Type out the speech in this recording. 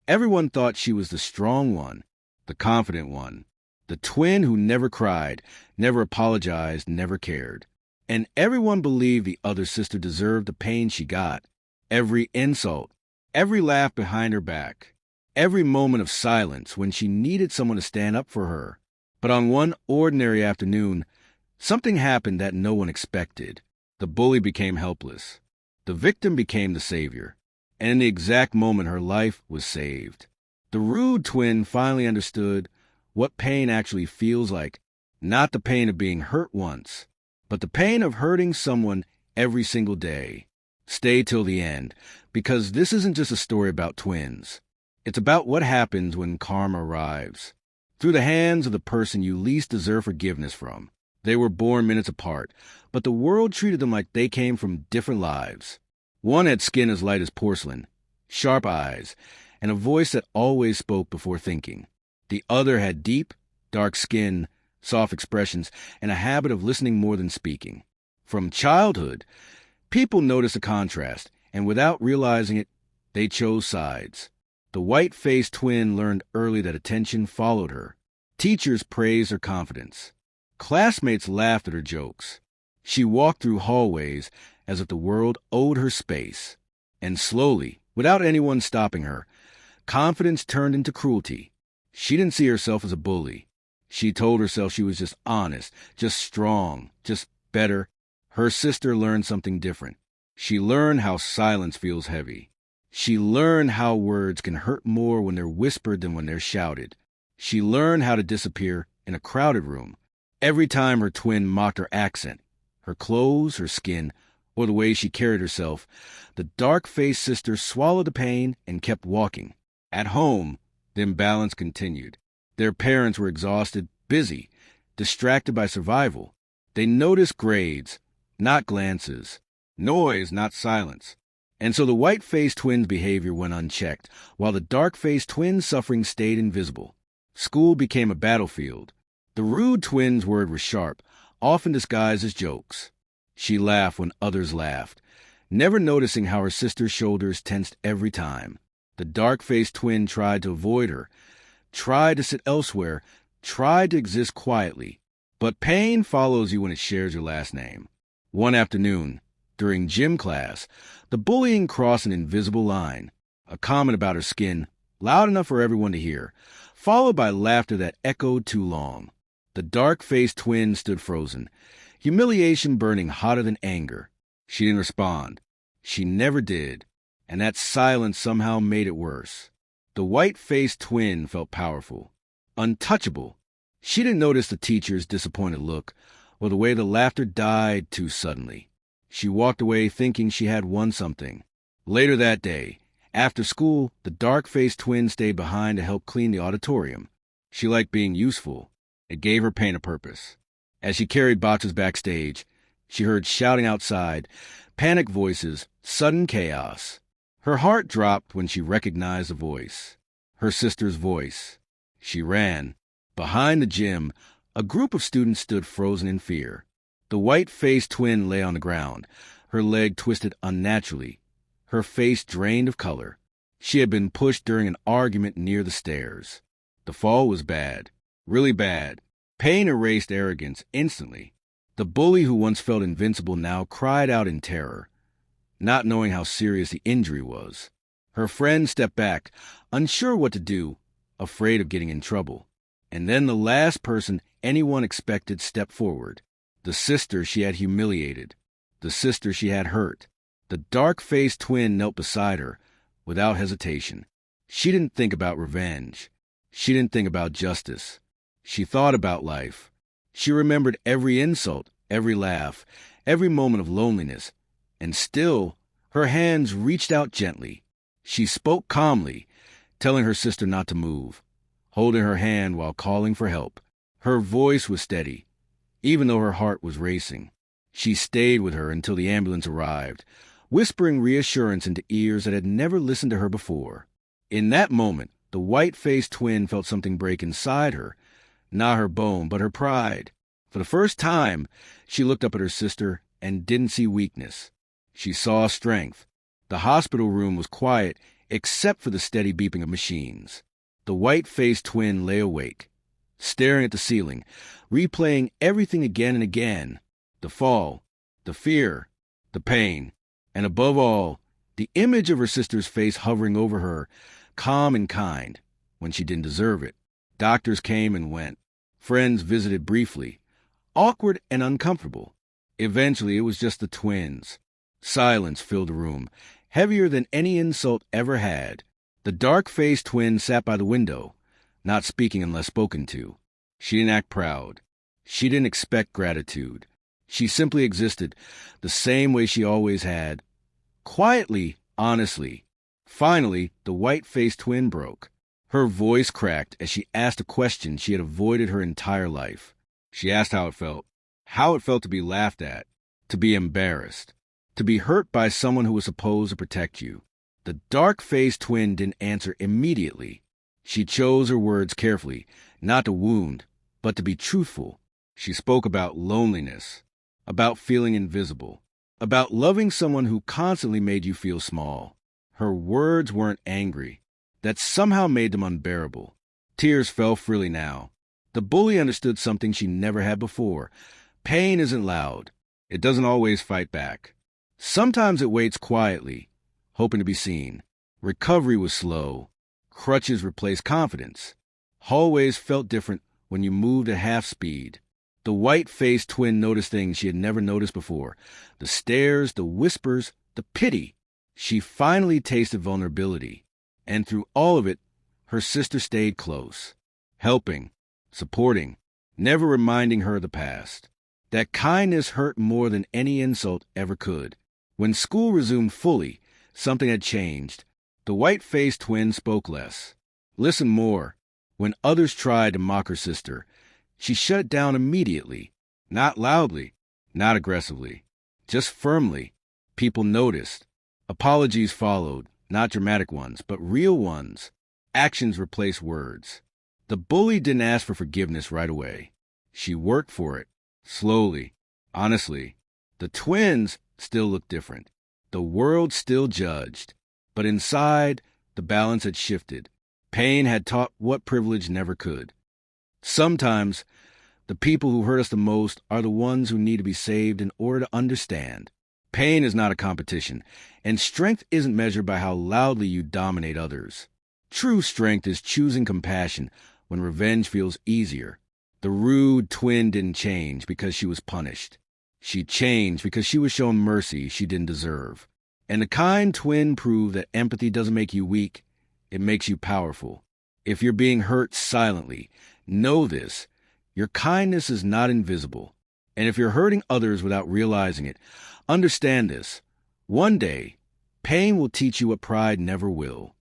Everyone thought she was the strong one, the confident one, the twin who never cried, never apologized, never cared. And everyone believed the other sister deserved the pain she got. Every insult, every laugh behind her back, every moment of silence when she needed someone to stand up for her. But on one ordinary afternoon, something happened that no one expected. The bully became helpless. The victim became the savior. And in the exact moment, her life was saved. The rude twin finally understood what pain actually feels like. Not the pain of being hurt once, but the pain of hurting someone every single day. Stay till the end, because this isn't just a story about twins. It's about what happens when karma arrives. Through the hands of the person you least deserve forgiveness from. They were born minutes apart, but the world treated them like they came from different lives. One had skin as light as porcelain, sharp eyes, and a voice that always spoke before thinking. The other had deep, dark skin, soft expressions, and a habit of listening more than speaking. From childhood, people noticed a contrast, and without realizing it, they chose sides. The white-faced twin learned early that attention followed her. Teachers praised her confidence. Classmates laughed at her jokes. She walked through hallways as if the world owed her space. And slowly, without anyone stopping her, confidence turned into cruelty. She didn't see herself as a bully. She told herself she was just honest, just strong, just better. Her sister learned something different. She learned how silence feels heavy. She learned how words can hurt more when they're whispered than when they're shouted. She learned how to disappear in a crowded room. Every time her twin mocked her accent, her clothes, her skin, or the way she carried herself, the dark-faced sister swallowed the pain and kept walking. At home, the imbalance continued. Their parents were exhausted, busy, distracted by survival. They noticed grades, not glances, noise, not silence. And so the white-faced twins' behavior went unchecked, while the dark-faced twins' suffering stayed invisible. School became a battlefield. The rude twins' word was sharp, often disguised as jokes. She laughed when others laughed, never noticing how her sister's shoulders tensed every time. The dark-faced twin tried to avoid her, tried to sit elsewhere, tried to exist quietly. But pain follows you when it shares your last name. One afternoon, during gym class, the bullying crossed an invisible line. A comment about her skin, loud enough for everyone to hear, followed by laughter that echoed too long. The dark-faced twin stood frozen, humiliation burning hotter than anger. She didn't respond. She never did. And that silence somehow made it worse. The white-faced twin felt powerful, untouchable. She didn't notice the teacher's disappointed look, or the way the laughter died too suddenly. She walked away thinking she had won something. Later that day, after school, the dark-faced twin stayed behind to help clean the auditorium. She liked being useful. It gave her pain a purpose. As she carried boxes backstage, she heard shouting outside, panic voices, sudden chaos. Her heart dropped when she recognized the voice. Her sister's voice. She ran. Behind the gym, a group of students stood frozen in fear. The white-faced twin lay on the ground, her leg twisted unnaturally, her face drained of color. She had been pushed during an argument near the stairs. The fall was bad, really bad. Pain erased arrogance instantly. The bully who once felt invincible now cried out in terror, not knowing how serious the injury was. Her friend stepped back, unsure what to do, afraid of getting in trouble. And then the last person anyone expected stepped forward. The sister she had humiliated. The sister she had hurt. The dark-faced twin knelt beside her, without hesitation. She didn't think about revenge. She didn't think about justice. She thought about life. She remembered every insult, every laugh, every moment of loneliness. And still, her hands reached out gently. She spoke calmly, telling her sister not to move, holding her hand while calling for help. Her voice was steady, even though her heart was racing. She stayed with her until the ambulance arrived, whispering reassurance into ears that had never listened to her before. In that moment, the white-faced twin felt something break inside her, not her bone, but her pride. For the first time, she looked up at her sister and didn't see weakness. She saw strength. The hospital room was quiet, except for the steady beeping of machines. The white-faced twin lay awake, staring at the ceiling, replaying everything again and again. The fall, the fear, the pain, and above all, the image of her sister's face hovering over her, calm and kind, when she didn't deserve it. Doctors came and went. Friends visited briefly, awkward and uncomfortable. Eventually, it was just the twins. Silence filled the room, heavier than any insult ever had. The dark-faced twin sat by the window, not speaking unless spoken to. She didn't act proud. She didn't expect gratitude. She simply existed the same way she always had. Quietly, honestly. Finally, the white-faced twin broke. Her voice cracked as she asked a question she had avoided her entire life. She asked how it felt. How it felt to be laughed at, to be embarrassed, to be hurt by someone who was supposed to protect you. The dark-faced twin didn't answer immediately. She chose her words carefully, not to wound, but to be truthful. She spoke about loneliness, about feeling invisible, about loving someone who constantly made you feel small. Her words weren't angry. That somehow made them unbearable. Tears fell freely now. The bully understood something she never had before. Pain isn't loud. It doesn't always fight back. Sometimes it waits quietly, hoping to be seen. Recovery was slow. Crutches replaced confidence. Hallways felt different when you moved at half speed. The white-faced twin noticed things she had never noticed before. The stares, the whispers, the pity. She finally tasted vulnerability. And through all of it, her sister stayed close, helping, supporting, never reminding her of the past. That kindness hurt more than any insult ever could. When school resumed fully, something had changed. The white-faced twin spoke less, listened more. When others tried to mock her sister, she shut it down immediately. Not loudly, not aggressively, just firmly. People noticed. Apologies followed, not dramatic ones, but real ones. Actions replaced words. The bully didn't ask for forgiveness right away. She worked for it, slowly, honestly. The twins still looked different. The world still judged. But inside, the balance had shifted. Pain had taught what privilege never could. Sometimes, the people who hurt us the most are the ones who need to be saved in order to understand. Pain is not a competition, and strength isn't measured by how loudly you dominate others. True strength is choosing compassion when revenge feels easier. The rude twin didn't change because she was punished. She changed because she was shown mercy she didn't deserve. And the kind twin proved that empathy doesn't make you weak, it makes you powerful. If you're being hurt silently, know this: your kindness is not invisible. And if you're hurting others without realizing it, understand this: one day, pain will teach you what pride never will.